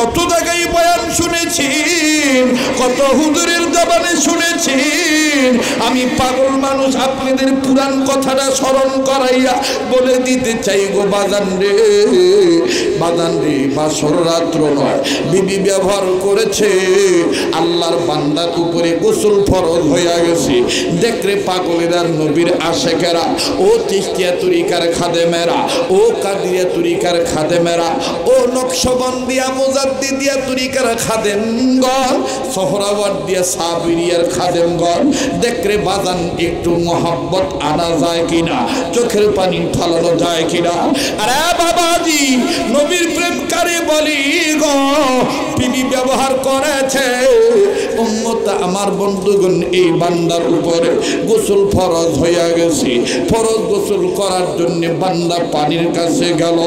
কত জায়গায় বয়ান শুনেছেন, কত হুজুরের জবানে শুনেছেন। আমি পাগল মানুষ, আপনাদের পুরাণ কথাটা স্মরণ করাইয়া বলে দিতে চাই গো বাজান রে, বাজান রে। বাসর রাত্র নয়, বিবি ব্যবহার করেছে, আল্লাহর বান্দার উপরে গোসল ফরজ হইয়া গেছে। দেখরে পাগলেরার নবীর আশেকেরা, ও চিশতিয়া তরিকার খাদেমেরা, ও কাদিয়া তরিকার খাদেমেরা, ও নকশবন্দিয়া মুজাদ্দিদিয়া তরিকার খাদেমগণ, সোহরাওয়ার্দিয়া সাবিরিয়ার খাদেমগণ, দেখরে বাজান একটু মোহাব্বত আনা যায় কিনা, চোখের পানি ফালানো যায় কিনা। আরে বাবাজি, নবীর প্রেমকারী বলি গো, বিবি ব্যবহার করেছে, উম্মত আমার বন্ধুগণ, এই বান্দার উপরে গোসল ফরজ হইয়া গেছে। ফরজ গোসল করার জন্য বান্দা পানির কাছে গেল।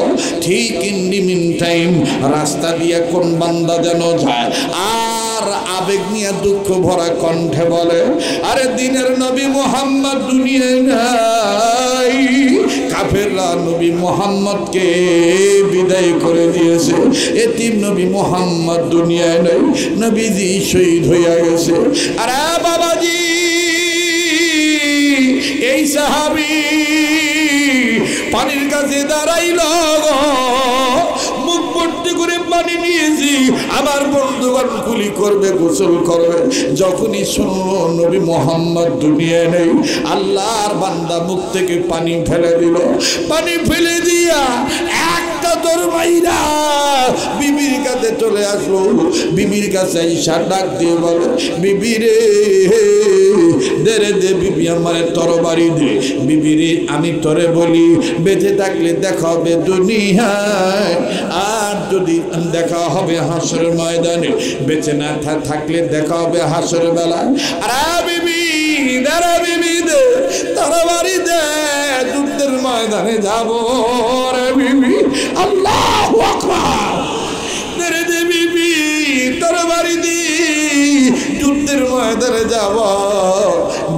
ঠিক ইন দি মিন টাইম রাস্তা দিয়ে কোন বান্দা যেন যায়, আর আবেগ নিয়ে দুঃখ ভরা কণ্ঠে বলে, আরে দিনের নবী মুহাম্মদ দুনিয়ায় নাই। কাফেররা নবী মুহাম্মদকে বিদায় করে দিয়েছে, এতিম নবী মুহাম্মদ দুনিয়ায় নাই, নবীজি শহীদ হইয়া গেছে। আরে বাবাজি, এই সাহাবী পানির কাছে দাঁড়াইল, মুখ ভর্তি করে পানি নিয়েছি, আমার বন্ধুগণ কুলি করবে, গোসল করবে। যখনই শুনলো নবী মুহাম্মদ দুনিয়ায় নেই, আল্লাহর বান্দা মুখ থেকে পানি ফেলে দিল। পানি ফেলে দিয়া একটা দরবাইরা বিবির কাছে চলে আসলো। বিবির কাছে ঈশা ডাক দিয়ে বলে, বিবি রে, দে রে দে, বিবি আমারে তরবারি দে। বিবি রে, আমি তোরে বলি, বেঁচে থাকলে দেখা হবে দুনিয়ায়, আর যদি দেখা হবে হাসর ময়দানে, বেঁচে না থাকলে দেখা হবে হাসর বেলায়। আরে বিবি, দাঁড়া বিবি, দে তরবারি দে, যুদ্ধের ময়দানে যাবো রে বিবি। আল্লাহু আকবার, দে রে দে বিবি, তরবারি দি, যুদ্ধের ময়দানে যাব।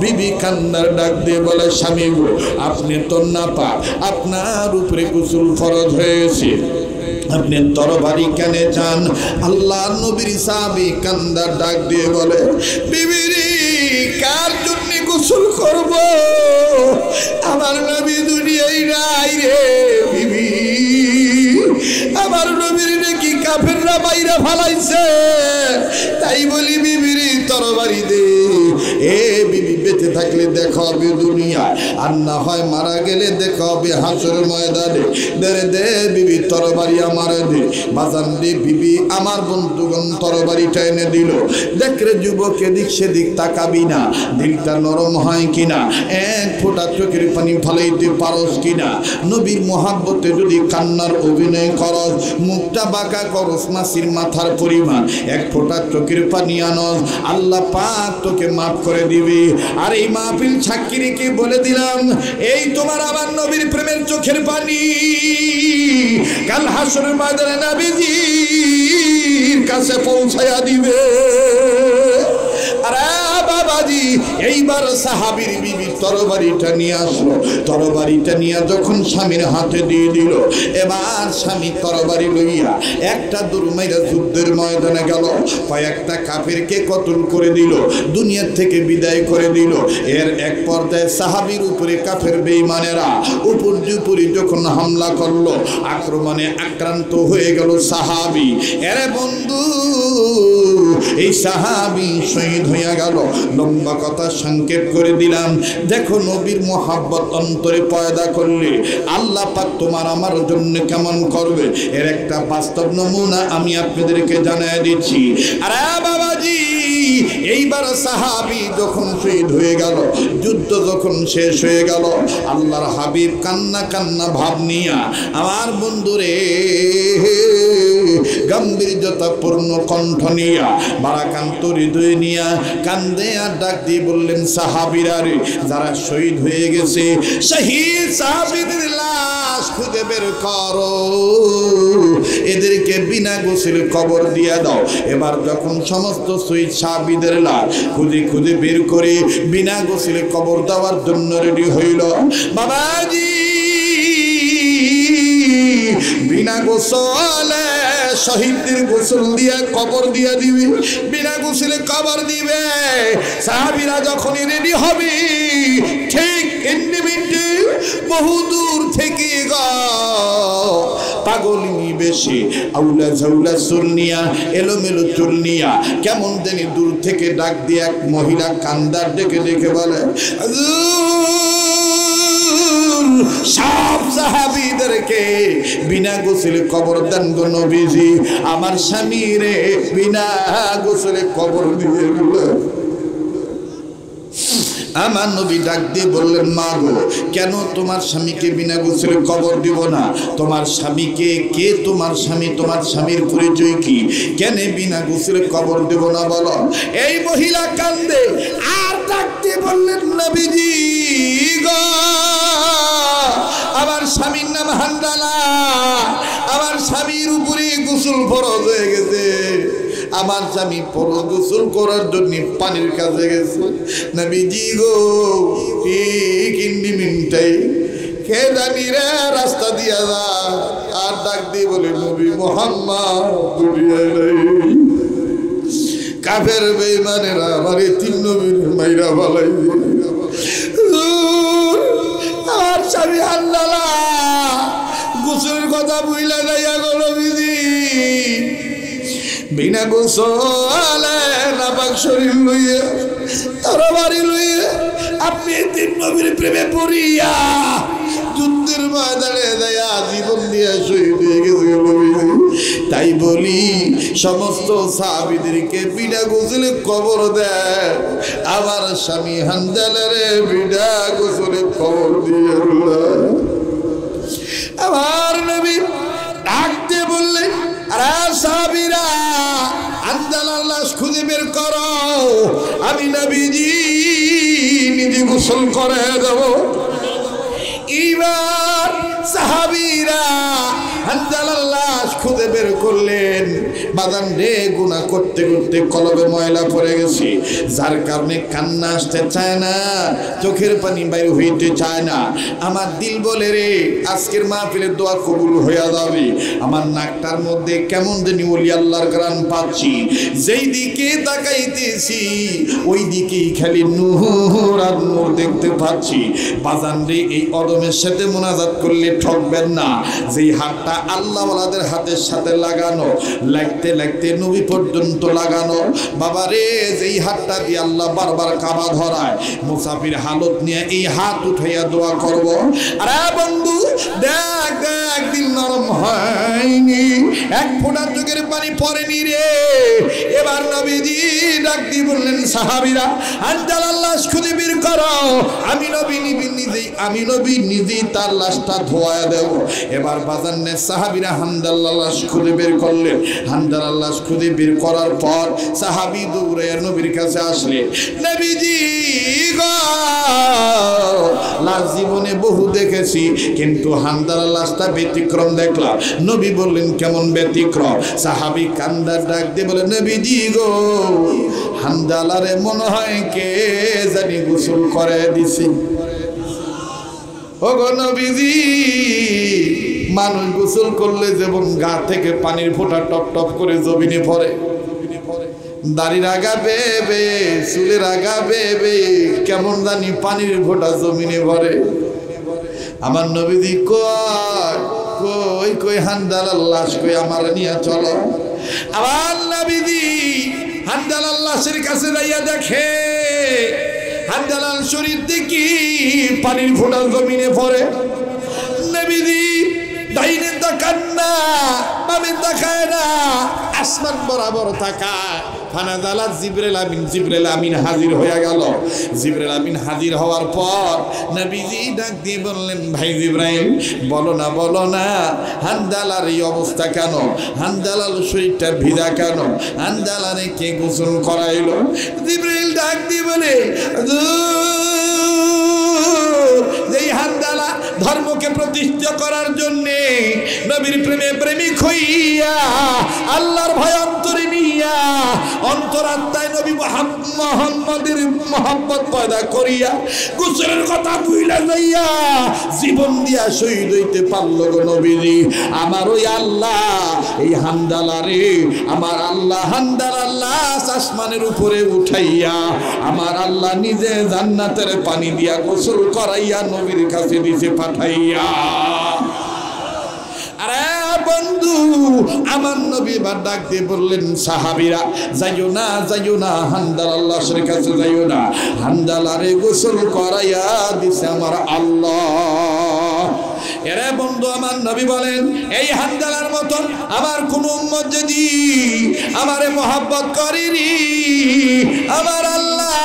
বিবি কান্নার ডাক দিয়ে বলে, স্বামী গো, আপনি তো না পা, আপনার উপরে গোসল ফরজ হয়েছে, আপনি তরবারি কেন চান? আল্লাহ নবীর সাহাবী কান্দার ডাক দিয়ে বলে, বিবিরি, কার জন্য গোসল করব? আমার নবী দুনিয়ায় নাই রে বিবি, আমার নবীর নাকি কাফেররা বাইরে ফালাইছে, তাই বলি বিবিরি তরবারি দে। এ বিবি, বেঁচে থাকলে দেখা হবে দুনিয়ায়, আর না হয় মারা গেলে দেখা হবে হাসর ময়দানে। দে দে বিবি, তরবারি আমারে দে। বাজান দে বিবি, আমার বন্ধুগণ তরবারিটা এনে দিল। দেখ রে যুবক, এদিক সেদিক তাকাবি না, দিলটা নরম হয় কিনা, এক ফোঁটা চোখের পানি ফালাইতে পারস কিনা। নবীর মোহাব্বতে যদি কান্নার অভিনয় করস, মুখটা বাঁকা করস মাসির মাথার পরিমাণ, এক ফোঁটা চোখের পানি আনস, আল্লাহ পাক তোকে মাফ করে দিবি। আর এই মাহফিল সাক্ষী রেখে বলে দিলাম, এই তোমার আমার নবীর প্রেমের চোখের পানি কাল হাসরের ময়দানে নবীজির কাছে পৌঁছায়া দিবে। আরে বাবাজি, এইবার সাহাবীর বিবি তরবারিটা নিয়ে আসলো। তরবারিটা নিয়ে যখন স্বামীর হাতে দিয়ে দিল, এবার স্বামী তরবারি লইয়া একটা দূর মাইরা যুদ্ধের ময়দানে গেল, কয়েকটা কাফেরকে কতল করে দিল, দুনিয়া থেকে বিদায় করে দিল। এর এক পর্যায়ে সাহাবীর উপরে কাফের বেঈমানেরা উপর্যুপরি যখন হামলা করলো, আক্রমণে আক্রান্ত হয়ে গেল সাহাবী। এরে বন্ধু, এই সাহাবী শহীদ হইয়া গেল। লম্বা কথা সংক্ষেপ করে দিলাম। দেখো, নবীর মোহাব্বত অন্তরে পয়দা করলে আল্লাহ পাক তোমার আমার জন্য কেমন করবে, এর একটা বাস্তব নমুনা আমি আপনাদেরকে জানাই দিচ্ছি। আরে বাবাজি, এইবার সাহাবী যখন শহীদ হয়ে গেল, যুদ্ধ যখন শেষ হয়ে গেল, আল্লাহর হাবিব কান্না কান্না ভাব নিয়া, আমার বন্ধুরে গাম্ভীর্যতাপূর্ণ কণ্ঠ নিয়া, বারাকান্ত হৃদয় নিয়া কান্দে আর ডাক দিয়ে বললেন, সাহাবীরা রে, যারা শহীদ হয়ে গেছে, শহীদ সাহাবীদের লাশ খুঁজে বের করো, এদেরকে বিনা গোসলে কবর দিয়া দাও। এবার যখন সমস্ত শহীদ সাহাবীদের লাশ খুঁজে খুঁজে বের করে বিনা গোসলে কবর দেওয়ার জন্য রেডি হইল, বাবাজি বিনা গোসলে শহীদদের গোসল দিয়ে কবর দিয়ে দিবে, বিনা গোসলে কবর দিবে। সাহাবীরা যখনই রেডি হবে ঠিক ইন্ডিমিন্টে বহু দূর থেকে পাগলিনী বেশি আউলা ঝাউলা চুল নিয়া এলোমেলো চুল নিয়া কেমন জানি দূর থেকে ডাক দিয়ে এক মহিলা কান্দার ডেকে ডেকে বলে, সব সাহাবীদেরকে বিনা গোসলে কবর দেন গো নবীজি, আমার স্বামী রে বিনা গোসলে কবর দিয়ে গেল। আমার নবী ডাক দিয়ে বললেন, মা গো, কেন তোমার স্বামীকে বিনা গোসলে কবর দিব না? তোমার স্বামীকে কে? তোমার স্বামী, তোমার স্বামীর পরিচয় কি? কেন বিনা গোসলে কবর দেব না বলো? এই মহিলা কান্দে আর ডাক দিয়ে বললেন, নবীজি গো, আমার স্বামীর নাম হানজালা, আমার স্বামীর উপরে গোসল ফরজ হয়ে গেছে, আমার স্বামী ফরজ গোসল করার জন্য পানির কাছে গেছে। নবীজি গো ঠিক ইন্ডিমিন্টাই কে জানি রে রাস্তা দিয়া যা, আর ডাক দিয়ে বলে, নবী মুহাম্মদ দুনিয়ায় নাই, কাফের বেঈমানেরা আমার এই তিন নবীর মাইরা ফেলাই। আমার স্বামী হানজালা গোসলের কথা বুঝলা যাইয়া গো নবীজি, বিনা গোসলে নাপাক শরীর লইয়া তরবারি লইয়া আপনি তিন নবীর প্রেমে পড়িয়া যুদ্ধের ময়দানে যাইয়া জীবন দিয়ে শহীদ হয়ে গেছে নবীজি। তাই বলি সমস্ত সাহাবীদেরকে বিনা গোসলে কবর দেয়, আমার স্বামী হানজালারে বিনা গোসলে কবর দিয়ে আমার নবী ডাকতে বললেন, আরে সাহাবীরা হানজালার লাশ খুঁজে বের করো, আমি নবীজি নিজে গোসল করে দেব। এবার সাহাবীরা হানজালার লাশ খুঁজে বের করলেন। বাদান রে গুনাহ করতে করতে কলবে ময়লা পড়ে গেছে, যার কারণে কান্না আসতে চায় না, চোখের পানি বাইরে হইতে চায় না। আমার দিল বলে রে আজকের মাহফিলের দোয়া কবুল হয়ে যাবে। আমার নাকটার মধ্যে কেমন জানি ওলি আল্লাহর গান পাচ্ছি, যেই দিকে তাকাইতেছি ওই দিকেই খালি নূর আর নূর দেখতে পাচ্ছি। বাজান রে এই অদমের সাথে মুনাজাত করলে ঠকবেন না, যেই হাতটা আল্লাহ ওয়ালাদের হাতের সাথে লাগানো, লাগতে লাগতে নবী পর্যন্ত লাগানো। বাবা রে যেই হাতটা দিয়ে আল্লাহ বারবার কাবা ধরায়, মুসাফির হালত নিয়ে এই হাত উঠাইয়া দোয়া করব। আরে বন্ধু দেখ দেখ, দিল নরম হয়নি, এক ফোঁটা চোখের পানি পড়েনি রে। এবার নবীজি ডাক দিয়ে বললেন, সাহাবীরা হানজালার লাশ খুঁজে বের করো, আমি নবী নিজেই তার লাশটা ধোয়া দেব। এবার বাজানের সাহাবীরা হানজালার লাশ খুঁজে বের করলেন। হানজালার লাশ খুঁজে বের করার পর সাহাবী দৌড়ে নবীর কাছে আসলেন, নবীজি গো, লাশ জীবনে বহু দেখেছি, কিন্তু হানজালার লাশটা ব্যতিক্রম দেখলাম। নবী বললেন, কেমন ব্যতিক্রম? সাহাবী কান্দার ডাক দিয়ে বলে, নবীজি গো, হানজালারে মনে হয় কে জানি গোসল করে দিছি। ও গো নবীজি, মানুষ গোসল করলে যেমন গা থেকে পানির ফোঁটা টপ টপ করে জমিনে পড়ে, দাড়ির আগা বেবে, চুলের আগা বেবে কেমন জানি পানির ফোঁটা জমিনে পড়ে। আমার নবীজি কই কই হানজালার লাশ কই, আমার নিয়ে চলো। আমার নবীজি হানজালার লাশের কাছে যাইয়া দেখে হানজালার শরীর দেখি পানির ফোঁটা জমিনে পড়ে। নবীজি ডাইনে তাকান না, বামে তাকায় না, আসমান বরাবর তাকায়। ফানাজালা জিবরাইল আমিন হাজির হয়ে গেল। জিবরাইল আমিন হাজির হওয়ার পর নবীজি ডাক দিয়ে বললেন, ভাই জিবরাইল, বলো না হানজালার এই অবস্থা কেন? হানজালার শরীরটা ভিজা কেন? হানজালারে কে গোসল করাইলো? জিবরাইল ডাক দিয়ে বলে, যেই হানজালা ধর্মকে প্রতিষ্ঠা করার জন্যে নবীর প্রেমে প্রেমিক হইয়া আল্লাহর ভয় অন্তরে নিয়া অন্তরাত্মায় নবী মুহাম্মদের মোহাম্মত পয়দা করিয়া গোসলের কথা ভুইলা যাইয়া জীবন দিয়া শহীদ হইতে পারলো গো নবীজি। আমার ওই আল্লাহ এই হানজালারে আমার আল্লাহ হানজালা আসমানের উপরে উঠাইয়া আমার আল্লাহ নিজে জান্নাতের পানি দিয়া গোসল করাইয়া নবীর কাছে দিছে পাঠাইয়া। আরে বন্ধু আমার নবী বা ডাক দিয়ে বললেন সাহাবীরা যাইও না হানজালার কাছে যাইও না, হানজালারে গোসল করাইয়া দিছে আমার আল্লাহ। এরে বন্ধু আমার নবী বলেন এই হানজালার মতন আমার কোন উম্মত যদি আমারে মহব্বত করেনি আমার আল্লাহ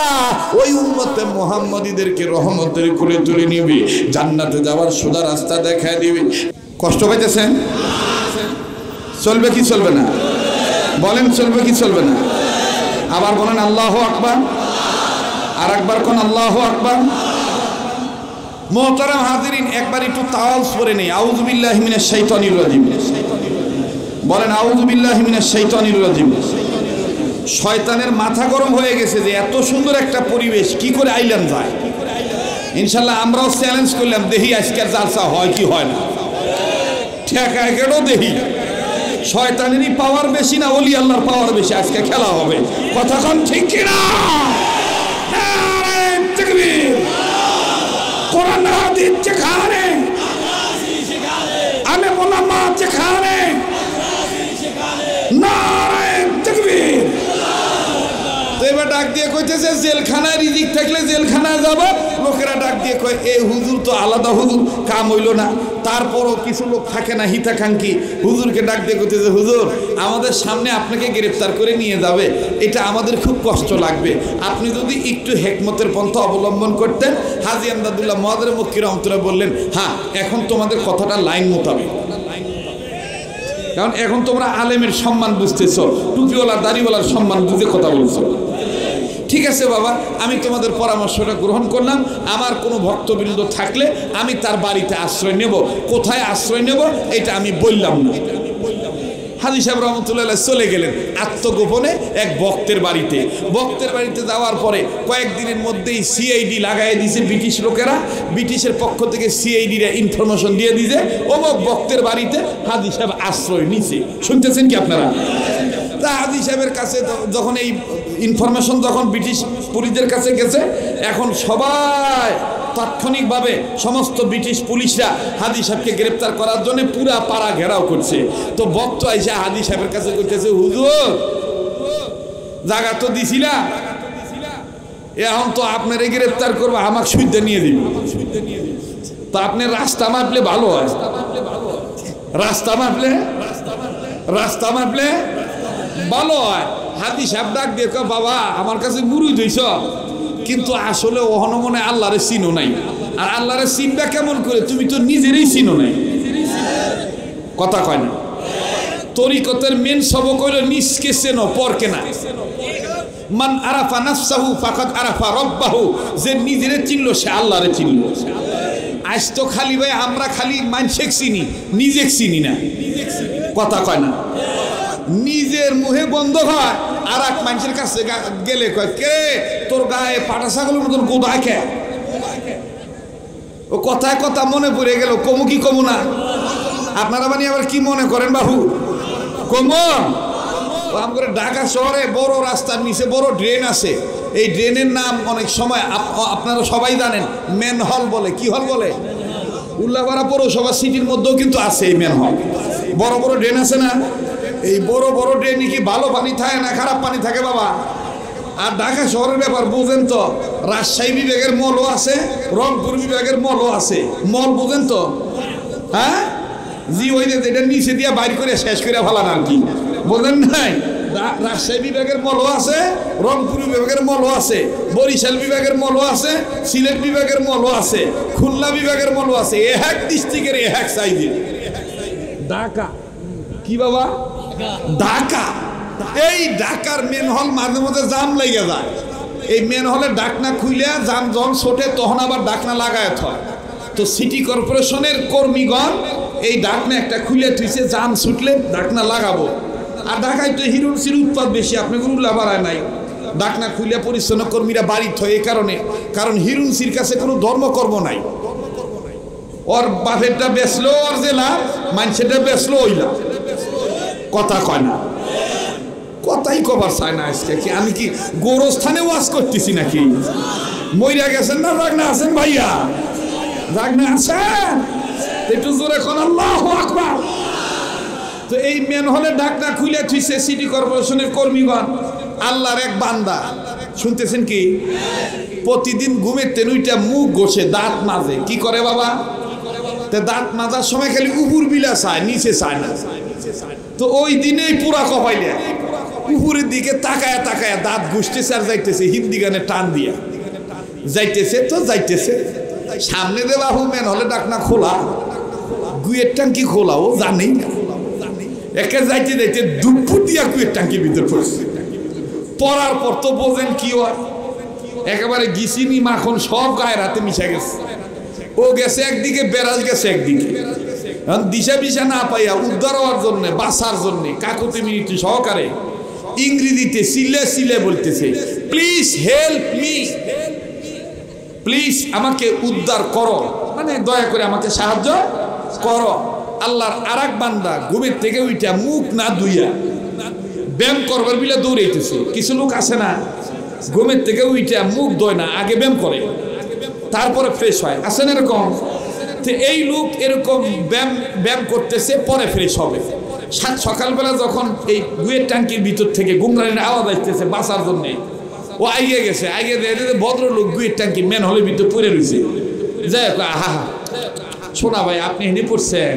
ওই উম্মতে মুহাম্মাদীদেরকে রহমতের কোলে তুলে নিবে, জান্নাতে যাওয়ার সোজা রাস্তা দেখায় দিবে। কষ্ট পাইতেছেন? চলবে কি চলবে না? বলেন চলবে কি চলবে না? আবার বলেন আল্লাহু আকবার, আর একবার কোন আল্লাহু আকবার। মোহতারাম হাজিরিন, একবার একটু তাওয়াজ পড়ে নেই। আউযু বিল্লাহি মিনাশ শাইতানির রাজিম। বলেন আউযু বিল্লাহি মিনাশ শাইতানির রাজিম। শয়তানের মাথা গরম হয়ে গেছে যে এত সুন্দর একটা পরিবেশ কি করে আইলাম যায়। ইনশাআল্লাহ আমরাও চ্যালেঞ্জ করলাম, দেখি আজকের জালসা হয় কি হয় না। ঠেকায় গেল দেখি, শয়তানেরই পাওয়ার বেশি না ওলি আল্লাহর পাওয়ার বেশি? আজকে খেলা হবে, কথা কোন ঠিক কিনা? তাকবীর। কোরআন হাদিস যেখানে আলে ওলামা যেখানে নারে তাকবীর। তো এবার ডাক দিয়ে কইতেছে জেলখানায় রিজিক থাকলে জেলখানায় যাব। লোকেরা ডাক দিয়ে কয় এই হুজুর তো আলাদা হুজুর, কাম হইল না। তারপরও কিছু লোক থাকে না হিতাকাঙ্ক্ষী, হুজুরকে ডাক দিয়ে কইতেছে হুজুর আমাদের সামনে আপনাকে গ্রেফতার করে নিয়ে যাবে, এটা আমাদের খুব কষ্ট লাগবে, আপনি যদি একটু হেকমতের পন্থা অবলম্বন করতেন। হাজী আমদাদুল্লাহ মুহাদ্দির মক্কি রাহমাতুল্লাহ বললেন হ্যাঁ এখন তোমাদের কথাটা লাইন মোতাবেক, কারণ এখন তোমরা আলেমের সম্মান বুঝতেছো, টুপিওয়ালা দাড়িওয়ালার সম্মান বুঝে কথা বলছো। ঠিক আছে বাবা, আমি তোমাদের পরামর্শটা গ্রহণ করলাম। আমার কোনো ভক্তবৃন্দ থাকলে আমি তার বাড়িতে আশ্রয় নেব, কোথায় আশ্রয় নেব এটা আমি বললাম না। হাজী সাহেব রহমতুল্লাহ চলে গেলেন আত্মগোপনে এক ভক্তের বাড়িতে। ভক্তের বাড়িতে যাওয়ার পরে কয়েকদিনের মধ্যেই সিআইডি লাগাই দিয়েছে ব্রিটিশ লোকেরা, ব্রিটিশের পক্ষ থেকে সিআইডিরা ইনফরমেশন দিয়ে দিয়েছে অমুক ভক্তের বাড়িতে হাজী সাহেব আশ্রয় নিছে। শুনতেছেন কি আপনারা? তা হাজী সাহেবের কাছে যখন এই ইনফরমেশন যখন ব্রিটিশ পুলিশদের কাছে গেছে, এখন সবাই তাৎক্ষণিকভাবে সমস্ত ব্রিটিশ পুলিশরা হাজী সাহেবকে গ্রেপ্তার করার জন্য পুরা পাড়া ঘেরাও করছে। তো ভক্ত আইসা হাজী সাহেবের কাছে কইতেছে হুজুর জায়গা তো দিছিলা, এখন তো আপনারে গ্রেপ্তার করবো, আমাকে সুইদা নিয়ে দিবে, তো আপনি রাস্তা মাপলে ভালো হয়, রাস্তা মাপলে ভালো হয়। হাজী সাহেব ডাক দিয়ে কয় বাবা আমার কাছে মুরুই ধইছ, কিন্তু আসলে ওহন মনে আল্লাহরে চিনো নাই। আর আল্লাহরে চিনবা কেমন করে? তুমি তো নিজেরই চিনো নাই। কথা কয় না? তরিকতের মেন সবক হইল নিজকে চেনো পরকে না। মান আরাফা নাফসাহু ফাকাদ আরাফা রাব্বাহু, যে নিজেরে চিনলো সে আল্লাহরে চিনলো। আজ তো খালি ভাই আমরা খালি মানুষকে চিনি, নিজে চিনি না। কথা কয় না? নিজের মুহে বন্ধ হয় আর এক মানুষের কাছে গেলে কয় কে তোর গায়ে পাটা ছাগলের মতন গোদায় খে। ও কথায় কথা মনে পড়ে গেল, কমু কি কমু না? আপনারা মানে আবার কি মনে করেন বাবু? কমু করে ঢাকা শহরে বড় রাস্তার নিচে বড় ড্রেন আছে। এই ড্রেনের নাম অনেক সময় আপনারা সবাই জানেন মেন হল বলে। কি হল বলে? উল্লাপাড়া পৌরসভা সিটির মধ্যেও কিন্তু আছে এই মেন হল। বড় বড় ড্রেন আছে না? এই বড় বড় ড্রেনে কি ভালো পানি থাকে না খারাপ পানি থাকে বাবা? আর ঢাকা শহরের ব্যাপার বুঝেন তো, রাজশাহী বিভাগের মলও আছে, রংপুর বিভাগের মলও আছে। মল বুঝেন তো? হ্যাঁ জি, ওই যেটা নিচে দিয়ে বাইর করে শেষ করে ফেলান আর কি, বলেন নাই? রাজশাহী বিভাগের মলও আছে, রংপুর বিভাগের মলও আছে, বরিশাল বিভাগের মলও আছে, সিলেট বিভাগের মলও আছে, খুলনা বিভাগের মলও আছে। এক ডিস্ট্রিক্টের এক সাইজের। ঢাকা কি বাবা? ঢাকা। এই ঢাকার মেন হল মাঝে মধ্যে জাম লেগে যায়। এই মেন হলে ডাকনা খুইলে জাম যখন ছোটে তখন আবার ডাকনা লাগায় হয়। তো সিটি কর্পোরেশনের কর্মীগণ এই ডাকনা একটা খুলে তুইছে, জাম ছুটলে ডাকনা লাগাবো। আর ঢাকায় তো হিরোইনের উৎপাদ বেশি, আপনাকে উল্লাহ বাড়ায় নাই। ডাকনা খুলিয়া পরিচ্ছন্ন কর্মীরা বাড়ি থয় এই কারণে, কারণ হিরুনসির কাছে কোনো ধর্মকর্ম নাই। ওর বাপেরটা বেচলো ওর যে লাভ, মানুষেরটা বেচলো ওই লাভ। কথা কয় না, কথাই কবার চায় না। আজকে কি আমি কি গোরস্থানে ওয়াজ করতেছি নাকি? মইরা গেছেন না রাগনা আছেন ভাইয়া? রাগনা আছেন? একটু জোরে কোন আল্লাহু আকবার। তো এই মেন হলে ডাকনা খুলে থুইছে সিটি কর্পোরেশনের কর্মীগণ। আল্লাহর এক বান্দা, শুনতেছেন কি? প্রতিদিন ঘুমের তেনুইটা মুখ ঘষে দাঁত মাজে। কি করে বাবা? তে দাঁত মাজার সময় খালি উপর বিলা চায়, নিচে চায় না। তো ওই দিনেই পুরা কপাইলে উপরের দিকে তাকায় তাকায় দাঁত ঘুষতেছে আর যাইতেছে, হিন্দি গানে টান দিয়া যাইতেছে। তো যাইতেছে সামনে দে বাবু মেন হলে ডাকনা খোলা, গুয়ের ট্যাঙ্কি খোলা, ও জানেই না। একে যাইতে যাইতে দুপুর দিয়া গুয়ের ট্যাঙ্কির ভিতর পড়ছে। পড়ার পর তো বোঝেন কি হয়, একেবারে গিসিনি মাখন সব গায়ের হাতে মিশে গেছে। ও গেছে একদিকে, বেড়াল গেছে একদিকে। দিশা বিশা না পাইয়া উদ্ধার হওয়ার জন্য, বাঁচার জন্য কাকুতি মিনিটি সহকারে ইংরেজিতে সিলে সিলে বলতেছে, প্লিজ হেল্প মি, প্লিজ আমাকে উদ্ধার করো, মানে দয়া করে আমাকে সাহায্য করো। আল্লাহর আরেক বান্দা ঘুমের থেকে উইটা মুখ না ধুইয়া ব্যায়াম করবার বিলে দৌড়াইতেছে। কিছু লোক আছে না, ঘুমের থেকে উইটা মুখ ধোয় না, আগে ব্যায়াম করে তারপরে ফ্রেশ হয়, আছেন এরকম? তো এই লোক এরকম ব্যায়াম করতেছে, পরে ফ্রেশ হবে। সকালবেলা যখন এই গুয়ের ট্যাঙ্কির ভিতর থেকে গুমরানির আওয়াজ আসতেছে বাঁচার জন্যে, ও আইয়ে গেছে। আইয়ে ভদ্রলোক গুয়ের ট্যাঙ্কি মেন হলের ভিতর পড়ে রয়েছে। যাই হোক, আহা শোনা ভাই, আপনি হেনে পড়ছেন,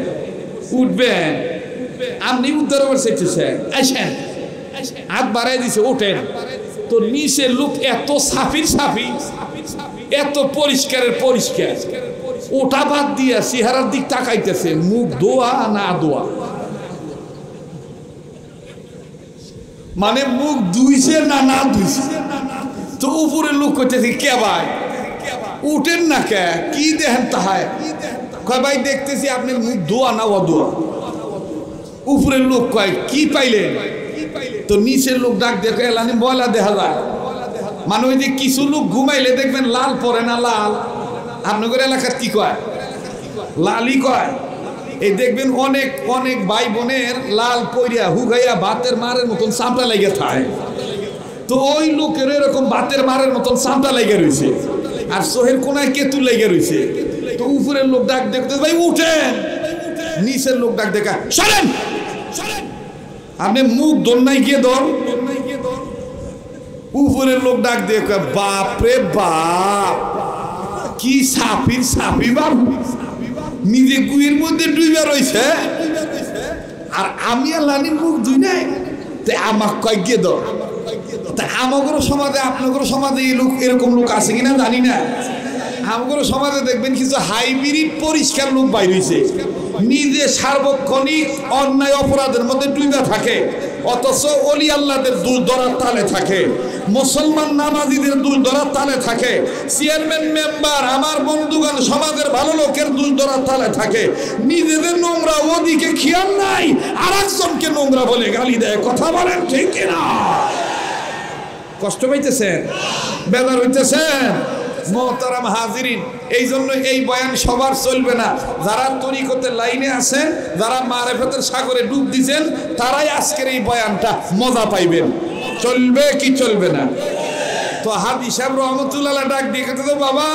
উঠবেন, আপনি উদ্ধার করে চাইতেছেন, আসেন, হাত বাড়াই দিছে, ওঠেন। তো নিচের লোক এত সাফির সাফি, এত পরিষ্কারের পরিষ্কার, ওটা বাদ দিয়া চেহারার দিক তাকাইতেছে, মুখ দোয়া না দোয়া, মানে মুখ ধুইছে না না ধুইছে। তো উপরের লোক কইতেছে, কে ভাই উঠেন না, কে কি দেখেন তাহায়? কয় ভাই দেখতেছি আপনি মুখ দোয়া না অদোয়া। উপরের লোক কয় কি পাইলেন? তো নিচের লোক ডাক দেখে এলানি বয়লা দেখা যায়, মানে ওই যে কিছু লোক ঘুমাইলে দেখবেন লাল পরে না, লাল আপনাদের এলাকার কি কয়? লালই কয়। এই দেখবেন অনেক অনেক ভাই বোনের লাল পইরা হুগাইয়া ভাতের মারের মতন চামড়া লেগে থাকে। তো ওই লোকের এরকম ভাতের মারের মতন চামড়া লেগে রয়েছে, আর সোহের কোনায় কেতু লেগে রয়েছে। তো উপরের লোক ডাক দেখতে, ভাই উঠেন। নিচের লোক ডাক দেখা, সরেন, আপনি মুখ দোলনাই গিয়ে ধর। উপরের লোক ডাক দেখে, বাপ রে বাপ, কি সাপির সাপি বাপ, নিজে গুয়ের মধ্যে ডুইবা রয়েছে, আর আমি আল্লাহর মুখ ধুই নাই। তে আমাক কয় গিয়ে ধর। তা আমাগো সমাজে, আপনাদের সমাজে এই লোক, এরকম লোক আছে কিনা জানি না। আমাগো সমাজে দেখবেন কিছু হাইব্রিড পরিষ্কার লোক বাইর হয়েছে, নিজে সার্বক্ষণিক অন্যায় অপরাধের মধ্যে ডুইবা থাকে, অথচ ওলি আল্লাহদের দূর ধরার তালে থাকে, মুসলমান নামাজিদের দূর ধরার তালে থাকে, চেয়ারম্যান মেম্বার আমার বন্ধুগণ সমাজের ভালো লোকের দূর ধরার তালে থাকে। নিজেদের নোংরা ওদিকে খেয়াল নাই, আর একজনকে নোংরা বলে গালি দেয়। কথা বলেন ঠিক কিনা? কষ্ট পাইতেছেন? বেজার হইতেছেন? মোহতারাম হাজিরিন, এই জন্য এই বয়ান সবার চলবে না। যারা তরিকতের লাইনে আছেন, যারা মারেফতের সাগরে ডুব দিচ্ছেন, তারাই আজকের এই বয়ানটা মজা পাইবেন। চলবে কি চলবে না? তো হাদি সাহেব রহমতুল্লাহ ডাক দিয়ে তো, বাবা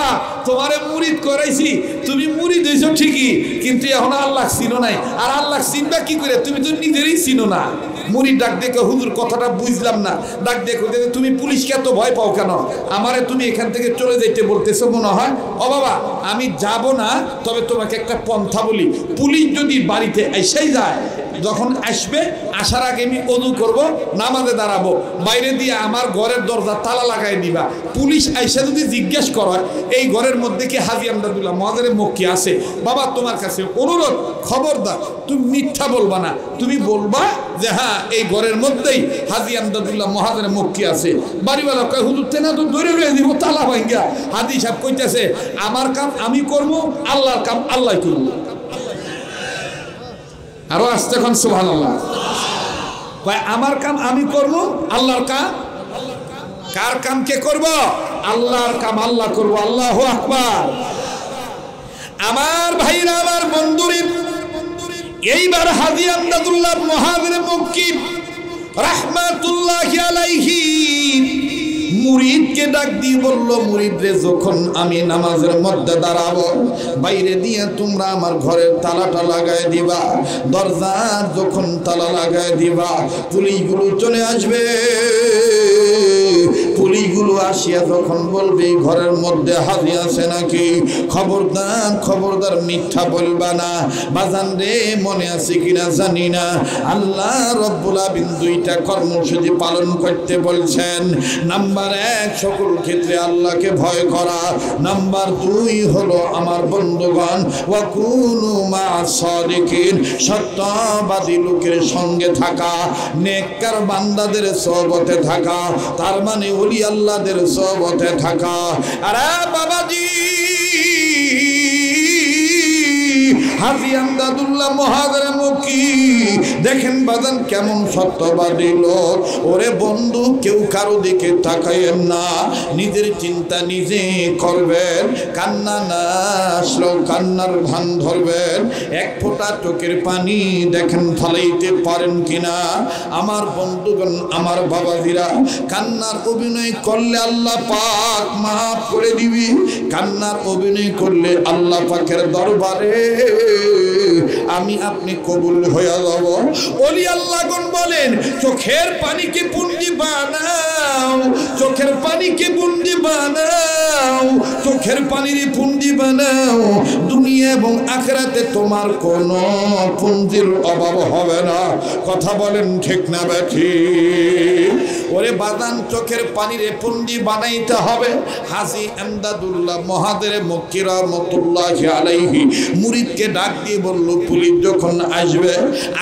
তোমারে মুরিদ করাইছি, তুমি মুরিদ হয়েছো ঠিকই, কিন্তু এখন আল্লাহ চিনো নাই। আর আল্লাহ চিনবা কি করে? তুমি তো নিজেরই চিনো না। মুরিদ ডাক দেখে, হুজুর কথাটা বুঝলাম না। ডাক দেখো, তুমি পুলিশকে এত ভয় পাও কেন? আমারে তুমি এখান থেকে চলে যাইতে বলতেছো মনে হয়। ও বাবা, আমি যাব না, তবে তোমাকে একটা পন্থা বলি। পুলিশ যদি বাড়িতে এসেই যায়, যখন আসবে, আসার আগে আমি ওযু করব, নামাজে দাঁড়াবো, বাইরে দিয়ে আমার ঘরের দরজা তালা লাগাই দিবা। পুলিশ আইসা যদি জিজ্ঞেস করে এই ঘরের মধ্যে কি হাজী আমদাদুল্লাহ মহাজের মক্কি আছে, বাবা তোমার কাছে অনুরোধ, খবরদার তুমি মিথ্যা বলবা না, তুমি বলবা যে হ্যাঁ এই ঘরের মধ্যেই হাজী আমদাদুল্লাহ মহাজের মক্কি আছে। বাড়িওয়ালা কয়, হুজুর তেনা তো ধরে রয়ে দিব তালা ভাঙ্গা। হাজী সাহেব কইতেছে, আমার কাম আমি করবো, আল্লাহর কাম আল্লাহ করবো। আরো আসতে এখন সুবহানাল্লাহ। কয় আমার কাম আমি করব, আল্লাহর কাম কার কাম কে করব? আল্লাহর কাম আল্লাহ করব। আল্লাহু আকবার। আমার ভাইরা, আমার বন্ধুরা, এইবার হাজী আমদাদুল্লাহ মুহাজিরে মক্কি রাহমাতুল্লাহি আলাইহি মুরিদকে ডাক দিয়ে বলল, মুরিদ রে, যখন আমি নামাজের মধ্যে দাঁড়াবো, বাইরে দিয়ে তোমরা আমার ঘরের তালাটা লাগাই দিবা। দরজার যখন তালা লাগাই দিবা, পুলিশগুলো চলে আসবে। পুলিশগুলো আসিয়া যখন বলবে ঘরের মধ্যে হাজি আছে নাকি, খবরদার খবরদার মিথ্যা বলবা না। বাজান রে, মনে আছে কিনা জানি না, আল্লাহ রব্বুল আলামিন দুইটা কর্মসূচি পালন করতে বলছেন। নাম্বার 1 সকল ক্ষেত্রে আল্লাহকে ভয় করা। নাম্বার 2 হলো আমার বন্ধুগণ, ওয়াকুনু মা'আস সাদিকিন, সত্যবাদী লোকের সঙ্গে থাকা, নেককার বান্দাদের সোহবতে থাকা, তার মানে ওলি আল্লাহদের সোহবতে থাকা। আরে বাবাজি, হাজী আমদাদুল্লাহ মুহাজিরে মক্কি দেখেন বাজান কেমন সত্যবাদী লোক। ওরে বন্ধু, কেউ কারো দিকে তাকায়েন না, নিজের চিন্তা নিজে করবেন। কান্না না আসলেও কান্নার ভান ধরবেন। এক ফোঁটা চোখের পানি দেখেন ফালাইতে পারেন কিনা। আমার বন্ধুগণ, আমার বাবাজিরা, কান্নার অভিনয় করলে আল্লাহ পাক মাফ করে দিবি। কান্নার অভিনয় করলে আল্লাহ পাকের দরবারে আমি আপনি কবুল হয়ে যাব। ওলি আল্লাহগণ বলেন, চোখের পানিকে পুঞ্জি বানাও, চোখের পানিকে পুঞ্জি বানাও, চোখের পানির পুঞ্জি বানাও। দুনিয়া এবং আখিরাতে তোমার কোনো পুঞ্জির অভাব হবে না। কথা বলেন ঠিক না বেঠিক? ওরে বাদান, চোখের পানির পুঞ্জি বানাইতে হবে। হাজী আমদাদুল্লাহ মুহাজিরে মক্কি রাহমাতুল্লাহি আলাইহি মুরিদকে ডাক দিয়ে বলল, পুলিশ যখন আসবে,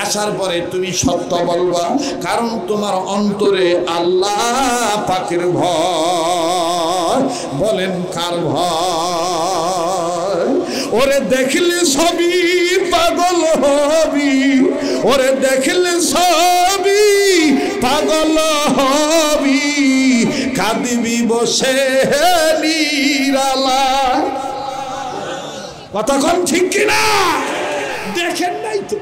আসার পরে তুমি সত্য বলবা, কারণ তোমার অন্তরে আল্লাহ পাকের ভয়। বলেন কার ভয়? ওরে দেখলে সবই পাগল হবি, ওরে দেখলে সবই পাগল হবি, কাঁদিবি বসে নিরালা। কথা কোন ঠিক কিনা? দেখেন নাই তো,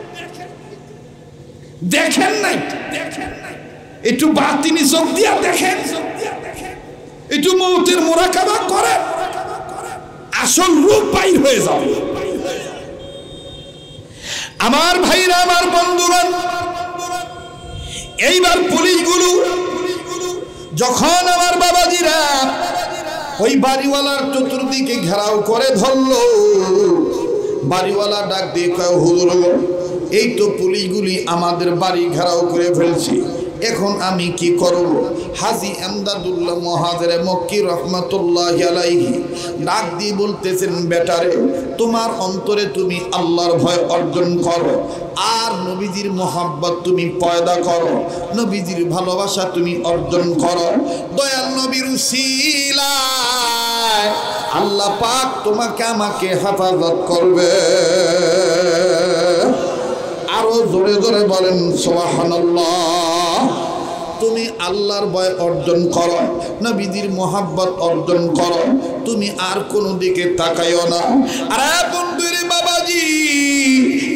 দেখেন নাই, একটু বাতিনি চোখ দিয়া দেখেন, একটু মৌতের মুরাকাবা করেন, আসল রূপ বাইর হয়ে যাবে। আমার ভাইরা, আমার বন্ধুগণ, এইবার পুলিশগুলো যখন আমার বাবাজিরা ওই বাড়িওয়ালার চতুর্দিকে ঘেরাও করে ধরলো, বাড়িওয়ালা ডাক দিয়ে কয়, হুজুর, এই তো পুলিশগুলি আমাদের বাড়ি ঘেরাও করে ফেলছি, এখন আমি কি করব? হাজী আমদাদুল্লাহ মুহাজিরে মক্কি রাহমাতুল্লাহি আলাইহি ডাক দিয়ে বলতেছেন, বেটারে, তোমার অন্তরে তুমি আল্লাহর ভয় অর্জন করো, আর নবীজির মোহাব্বত তুমি পয়দা করো, নবীজির ভালোবাসা তুমি অর্জন করো। দয়াল নবীর উসিলায় আল্লাহ পাক তোমাকে আমাকে হেফাজত করবে। আরো জোরে জোরে বলেন সুবহানাল্লাহ। তুমি আল্লাহর ভয় অর্জন করো, নবীজির মোহাব্বত অর্জন করো, তুমি আর কোনো দিকে তাকাইও না। আরে বন্ধুরে বাবাজি,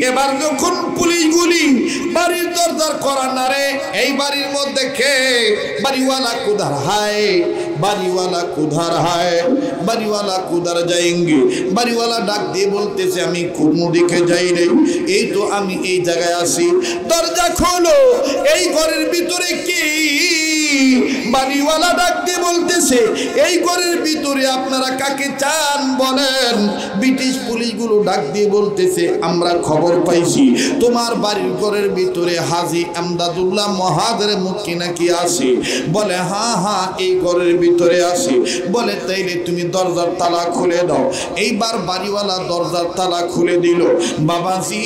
এবার যখন পুলিশগুলি বাড়ির দরজার করা নারে, এই বাড়ির মধ্যে কে? বাড়িওয়ালা কুদার হায়, বাড়িওয়ালা কুধার হায়, বাড়িওয়ালা কুদার যাएंगे। বাড়িওয়ালা ডাক দিয়ে বলতেছে, আমি কোনো দিকে যাই রে, এই তো আমি এই জায়গায় আছি। দরজা খোলো, এই ঘরের ভিতরে কি? বাড়িওয়ালা ডাক দিয়ে বলতেছে, এই ঘরের ভিতরে আপনারা কাকে চান বলেন? ব্রিটিশ পুলিশগুলো ডাক দিয়ে বলতেছে, আমরা খবর পাইছি তোমার বাড়ির ঘরের ভিতরে হাজী আমদাদুল্লাহ মুহাজিরে মক্কি নাকি আছে। বলে হ্যাঁ হ্যাঁ, এই ঘরের ভিতরে আছে। বলে তাইলে তুমি দরজার তালা খুলে দাও। এইবার বাড়িওয়ালা দরজার তালা খুলে দিল। বাবাজি,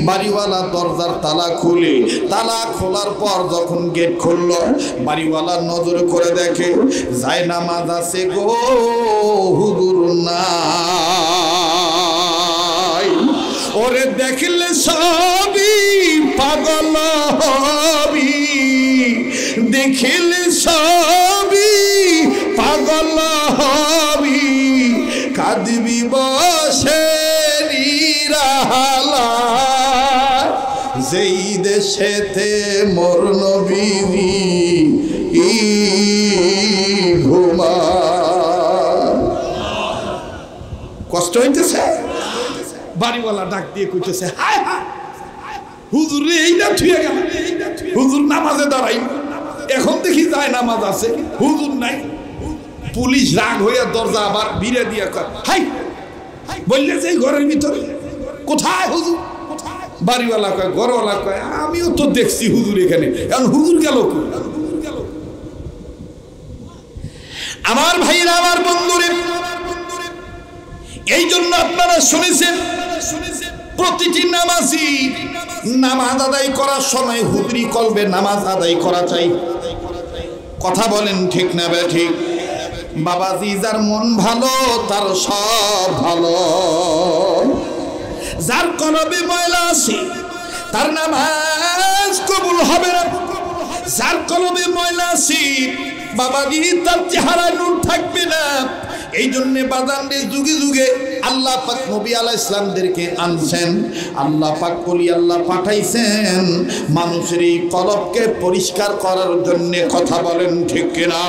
বাড়িওয়ালা দরজার তালা খুলে, তালা খোলার পর যখন গেট খুলল, বাড়িওয়ালা নজর করে দেখে জায়নামাজ আছে গো, হুজুর নাই। ওরে দেখলে সবই পাগল হবি, দেখলে সবই পাগল হবি, কাঁদবি বসে নিরালা, যেই দেশেতে মোর নবী ঘুমা। কষ্ট হইতেছে, বাড়িওয়ালা ডাক দিয়ে কইতেছে হায় হায় হুজুর রে এইটা থুয়ে গেল, হুজুর নামাজে দাঁড়াই, এখন দেখি যায় নামাজ আছে, হুজুর নাই। পুলিশ রাগ হইয়া দরজা আবার ভিড়ে দিয়া কয় হাই বললে যে ঘরের ভিতরে, কোথায় হুজুর? বাড়িওয়ালা কয়, ঘরওয়ালা কয় আমিও তো দেখছি হুজুর এখানে, এখন হুজুর গেল কই? আমার ভাইরা, আমার বন্ধুরে, এই জন্য আপনারা শুনেছেন প্রতিটি নামাজি নামাজ আদায় করার সময় হুজুরি কলবে নামাজ আদায় করা চাই। কথা বলেন ঠিক না ঠিক? বাবাজি, যার মন ভালো তার সব ভালো, যার কলবে ময়লা আছে তার নামাজ কবুল হবে না, যার কলবে ময়লা আছে বাবাজি তার চেহারা নূর থাকবে না। এই জন্য বাজানদের যুগে যুগে আল্লাহ পাক নবী আলাইহিস সালামদেরকে আনছেন, আল্লাহ পাক বলি আল্লাহ পাঠাইছেন মানুষের এই কলবকে পরিষ্কার করার জন্য। কথা বলেন ঠিক কিনা?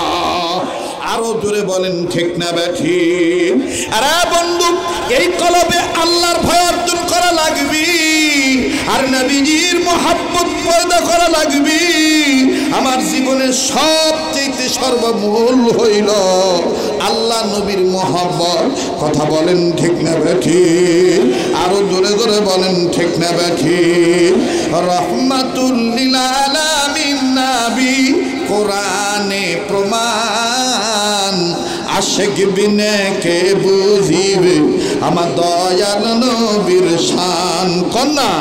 আরো জোরে বলেন ঠিক না ঠিক? আরে বন্ধু, এই কলবে আল্লাহর ভয় অর্জন করা লাগবে, আর নবীজির মহব্বত পয়দা করা লাগবে। আমার জীবনের সবচেয়ে সর্বমূল হইল আল্লাহ নবীর মহব্বত। কথা বলেন ঠিক না ঠিক? আরো জোরে জোরে বলেন ঠিক না ঠিক? রহমাতুল লিল আলামিন নবী কোরআনে প্রমাণ, আশিক বিনে কে বুঝিবে আমার দয়াল নবীর শান। কন্যা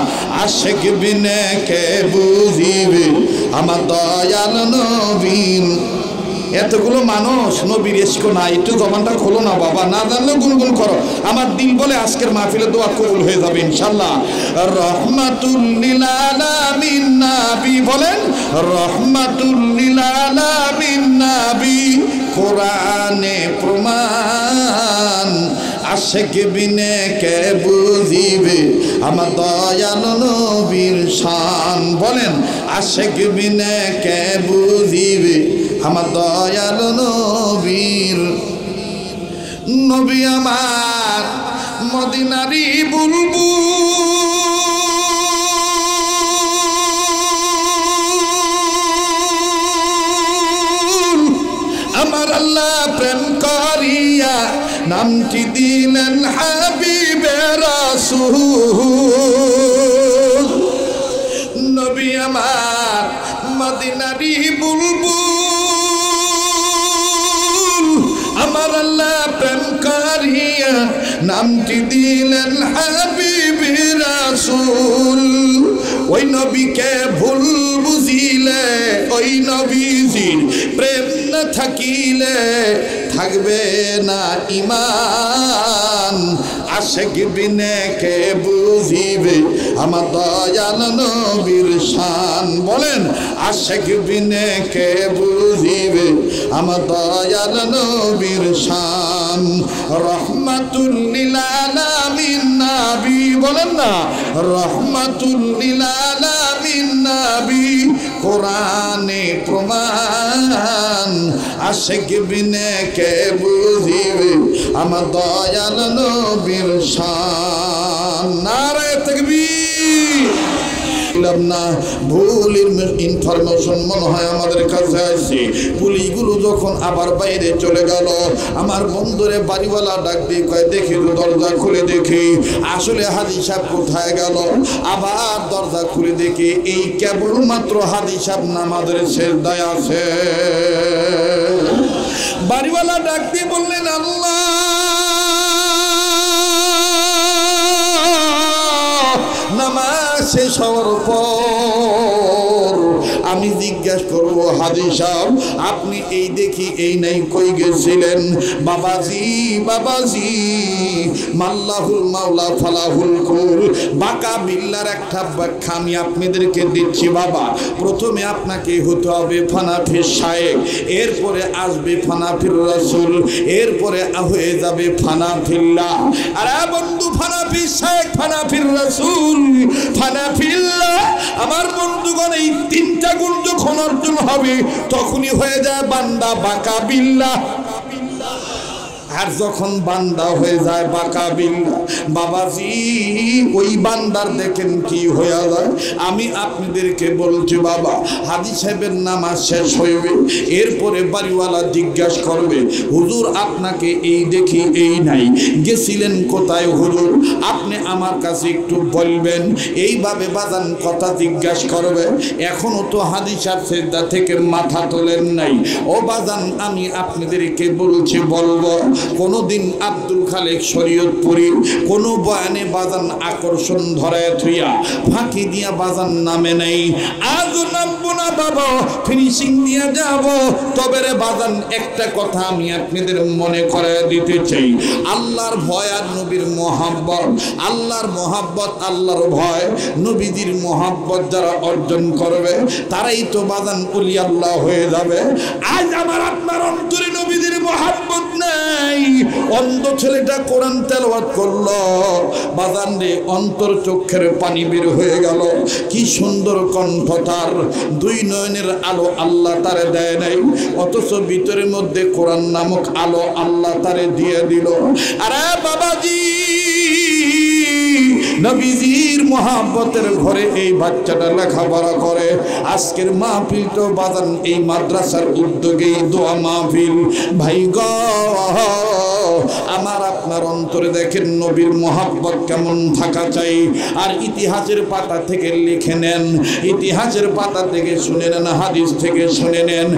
আশিক বিনে কে বুঝিবে আমার দয়াল নবীর। এতগুলো মানুষ নবীর ইশক নাই, একটু জবানটা খোলো না বাবা, না জানলেও গুনগুন করো। আমার দিল বলে আজকের মাহফিলে দোয়া কবুল হয়ে যাবে ইনশাআল্লাহ। রহমাতুল লিল আলামিন নবী বলেন, রহমাতুল লিল আলামিন নবী কোরআনে প্রমাণ, আশিক বিনে কে বুঝিবে আমার দয়াল নবীর শান। বলেন আশিক বিনে কে বুঝিবে আমার দয়াল নবীর। নবী আমার মদিনারি বুলবুল, আমার আল্লাহ প্রেম করিয়া নামটি দিলেন হাবিবে রাসূল। নবী আমার মদিনারি বুলবুল, আমার আল্লাহ প্রেম করিয়া নামটি দিলেন হাবিবে রাসূল। ওই নবীকে ভুল বুঝিলে, ওই নবীজির প্রেম না থাকিলে থাকবে না ঈমান। আশিক বিনে কে বুঝিবে আমার দয়াল নবীর শান। বলেন আশিক বিনে কে বুঝিবে আমার দয়াল নবীর শান। রহমাতুল লিল আলামিন নবী বলেন না, রহমাতুল লিল আলামিন নবী কোরআনে প্রমাণ, আশিক বিনে কে বুঝিবে আমার দয়াল নবীর শান। নারে তাকবীর। না ভুলের ইনফরমেশন মনে হয় আমাদের কাছে আসছে। পুলিশগুলো যখন আবার বাইরে চলে গেল, আমার বন্ধুরে বাড়িওয়ালা ডাক দিয়ে কয় দেখি দরজা খুলে দেখি আসলে হাজী সাহেব কোথায় গেল। আবার দরজা খুলে দেখি এই কেবলমাত্র হাজী সাহেব নামাজের সেজদায় আছে। বাড়িওয়ালা ডাক দিয়ে বললেন আল্লাহ, নামাজ শেষ হওয়ার পর আমি জিজ্ঞাসা করবো হাজী সাহেব আপনি এই দেখি এই নাই কই গেছিলেন? বাবাজি বাবাজি মাল্লাহুল মাওলা ফালাহুল কুল বাঁকা বিল্লার একটা ব্যাখ্যা আমি আপনাদেরকে দিচ্ছি বাবা। প্রথমে আপনাকে হতে হবে ফানাফির শায়েখ, এরপরে আসবে ফানাফির রাসূল, এরপরে হয়ে যাবে ফানাফিল্লাহ। আরে বন্ধু ফানাফির শায়েখ, ফানাফির রাসূল, ফানাফিল্লাহ, আমার বন্ধুগণ এই তিনটা গুণ যখন অর্জন হবে তখনই হয়ে যায় বান্দা বাঁকা বিল্লাহ। আর যখন বান্দা হয়ে যায় বাঁকা বিল্লাহ বাবাজি ওই বান্দার দেখেন কি হয়ে যায়। আমি আপনাদেরকে বলছি বাবা, হাজী সাহেবের নামাজ শেষ হইবে, এরপরে বাড়িওয়ালা জিজ্ঞাসা করবে হুজুর আপনাকে এই দেখি এই নাই, গেছিলেন কোথায় হুজুর? আপনি আমার কাছে একটু বলবেন। এইভাবে বাজান কথা জিজ্ঞাসা করবে। এখনো তো হাজী সাহেব সেজদা থেকে মাথা তোলেন নাই। ও বাজান আমি আপনাদেরকে বলছি বলবো, কোনদিন আব্দুল খালেক শরীয়তপুরী কোনো বয়ানে বাজান আকর্ষণ ধরায় থুইয়া ফাঁকি দিয়া বাজান নামে নেই। আজও নামবো না বাবা, ফিনিশিং দিয়ে যাব। তবে রে বাজান একটা কথা আমি আপনাদের মনে করে দিতে চাই, আল্লাহর ভয় আর নবীর মহাব্বত, আল্লাহর মহাব্বত আল্লাহর ভয় নবীজির মহাব্বত যারা অর্জন করবে তারাই তো বাজান ওলি আল্লাহ হয়ে যাবে। আজ আমার আপনার অন্তরে নবীজির মহাব্বত নাই, অন্ধ ছেলেটা কোরআন তেলাওয়াত করলো বাজান রে অন্তর চোখের পানি বের হয়ে গেল। কি সুন্দর কণ্ঠ তার, দুই নয়নের আলো আল্লাহ তারে দেয় নাই, অথচ ভিতরের মধ্যে কোরআন নামক আলো আল্লাহ তারে দিয়ে দিল। আরে বাবাজি নবীজির মহাব্বতের ঘরে এই বাচ্চাটা লেখাপড়া করে। আজকের মাহফিল তো বাজান এই মাদ্রাসার উদ্যোগে দোয়া মাহফিল। ভাই গ আমার আপনার অন্তরে দেখেন নবীর মহাব্বত কেমন থাকা চাই। আর ইতিহাসের পাতা থেকে লিখে নেন, ইতিহাসের পাতা থেকে শুনে নেন, হাদিস থেকে শুনে নেন।